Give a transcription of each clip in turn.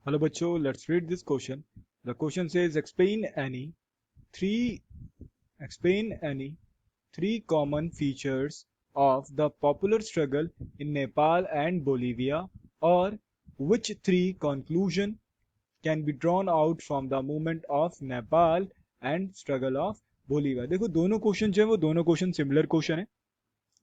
Hello bachcho, let's read this question. The question says three explain any three common features of the popular struggle in Nepal and Bolivia, or which three conclusion can be drawn out from the movement of Nepal and struggle of Bolivia. देखो दोनों question जो है वो दोनों question similar question है।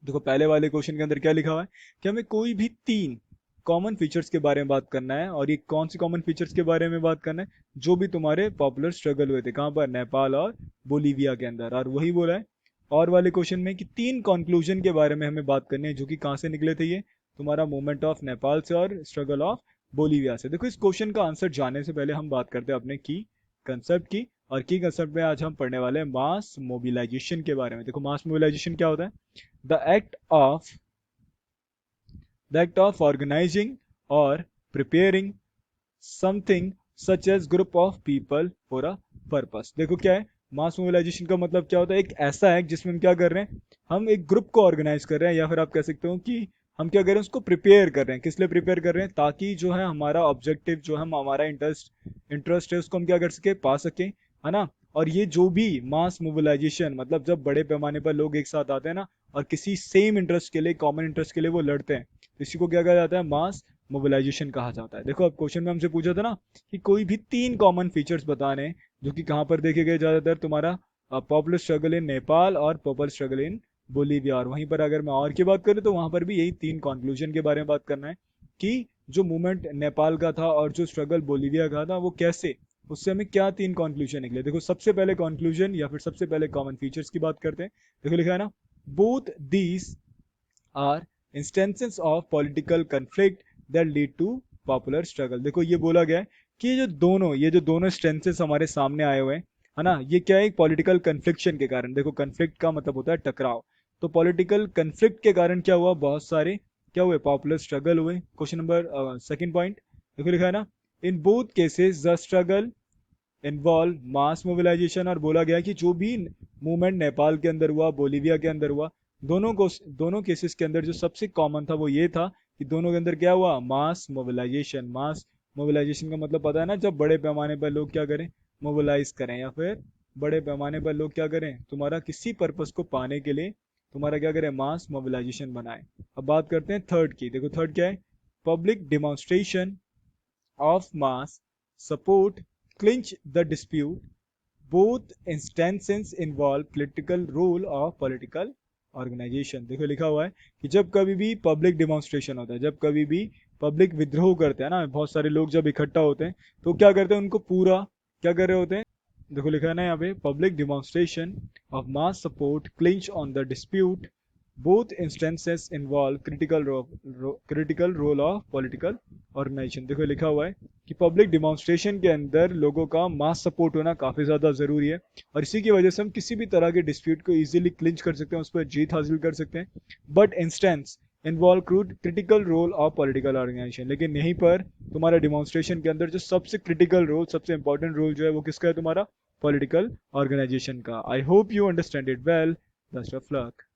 देखो पहले वाले क्वेश्चन के अंदर क्या लिखा हुआ है कि हमें कोई भी तीन कॉमन फीचर्स के बारे में बात करना है, और ये कौन सी कॉमन फीचर्स के बारे में बात करना है जो भी तुम्हारे पॉपुलर स्ट्रगल हुए थे कहाँ पर, नेपाल और बोलीविया के अंदर। और वही बोला है और वाले क्वेश्चन में कि तीन कंक्लूजन के बारे में हमें बात करनी है जो कि कहाँ से निकले थे, ये तुम्हारा मूवमेंट ऑफ नेपाल से और स्ट्रगल ऑफ बोलीविया से। देखो इस क्वेश्चन का आंसर जानने से पहले हम बात करते हैं अपने की कंसेप्ट की, और की कंसेप्ट में आज हम पढ़ने वाले हैं मास मोबिलाइजेशन के बारे में। देखो मास मोबिलाइजेशन क्या होता है? the act of the act of organizing or preparing something such as group of people for a purpose। देखो क्या है मास मोबिलाइजेशन का मतलब, क्या होता है? एक ऐसा एक्ट जिसमें हम क्या कर रहे हैं, हम एक ग्रुप को ऑर्गेनाइज कर रहे हैं, या फिर आप कह सकते हो कि हम क्या कर रहे हैं, उसको प्रिपेयर कर रहे हैं। किस लिए प्रिपेयर कर रहे हैं? ताकि जो है हमारा ऑब्जेक्टिव, जो हम हमारा इंटरेस्ट है उसको हम क्या कर सके, पा सके, है ना। और ये जो भी मास मोबिलाइजेशन मतलब जब बड़े पैमाने पर लोग एक साथ आते हैं ना, और किसी सेम इंटरेस्ट के लिए, कॉमन इंटरेस्ट के लिए वो लड़ते हैं, तो इसी को क्या कहा जाता है? मास मोबिलाइजेशन कहा जाता है। देखो अब क्वेश्चन में हमसे पूछा था ना कि कोई भी तीन कॉमन फीचर्स बताने जो कि कहाँ पर देखे गए ज्यादातर, तुम्हारा पॉपुलर स्ट्रगल इन नेपाल और पॉपुलर स्ट्रगल इन बोलीविया। और वहीं पर अगर मैं और की बात करूँ तो वहां पर भी यही तीन कंक्लूजन के बारे में बात करना है कि जो मूवमेंट नेपाल का था और जो स्ट्रगल बोलीविया का था वो कैसे, उससे हमें क्या तीन कंक्लूजन निकले। देखो सबसे पहले कंक्लूजन या फिर सबसे पहले कॉमन फीचर्स की बात करते हैं। देखो लिखा है ना, both these are instances of political conflict that lead to popular struggle. देखो ये बोला गया है कि ये जो दोनों स्टेंसेस हमारे सामने आए हुए हैं, है ना, ये क्या है? एक पॉलिटिकल कन्फ्लिक्शन के कारण। देखो कन्फ्लिक्ट का मतलब होता है टकराव, तो पॉलिटिकल कन्फ्लिक्ट के कारण क्या हुआ, बहुत सारे क्या हुए, पॉपुलर स्ट्रगल हुए। क्वेश्चन नंबर सेकंड पॉइंट देखो लिखा है ना, in both cases the struggle involve mass mobilisation. और बोला गया कि जो भी मूवमेंट नेपाल के अंदर हुआ, बोलीविया के अंदर हुआ, दोनों केसेस के अंदर जो सबसे कॉमन था वो ये था कि दोनों के अंदर क्या हुआ, मास मोबिलाइजेशन। मास मोबिलाइजेशन का मतलब पता है ना, जब बड़े पैमाने पर लोग क्या करें, मोबिलाइज करें, या फिर बड़े पैमाने पर लोग क्या करें, तुम्हारा किसी पर्पस को पाने के लिए तुम्हारा क्या करें, मास मोबिलाइजेशन बनाए। अब बात करते हैं थर्ड की। देखो थर्ड क्या है, public demonstration of mass support clinch the dispute. Both instances involve political role of political organization। देखो लिखा हुआ है कि जब कभी भी पब्लिक डिमॉन्स्ट्रेशन होता है, जब कभी भी पब्लिक विद्रोह करते हैं ना, बहुत सारे लोग जब इकट्ठा होते हैं तो क्या करते हैं, उनको पूरा क्या कर रहे होते हैं। देखो लिखा है ना यहाँ पे, public demonstration of mass support clinch on the dispute. Both instances involve critical role of political organization. देखो लिखा हुआ है कि पब्लिक डिमॉन्स्ट्रेशन के अंदर लोगों का मास सपोर्ट होना काफी ज्यादा जरूरी है, और इसी की वजह से हम किसी भी तरह के डिस्प्यूट को इजीली क्लिंच कर सकते हैं, उस पर जीत हासिल कर सकते हैं। But instance involve critical role of political organization. लेकिन यहीं पर तुम्हारा डिमॉन्स्ट्रेशन के अंदर जो सबसे क्रिटिकल रोल, सबसे इंपॉर्टेंट रोल जो है वो किसका है, तुम्हारा पॉलिटिकल ऑर्गेनाइजेशन का। I hope you understand it well. Best of luck.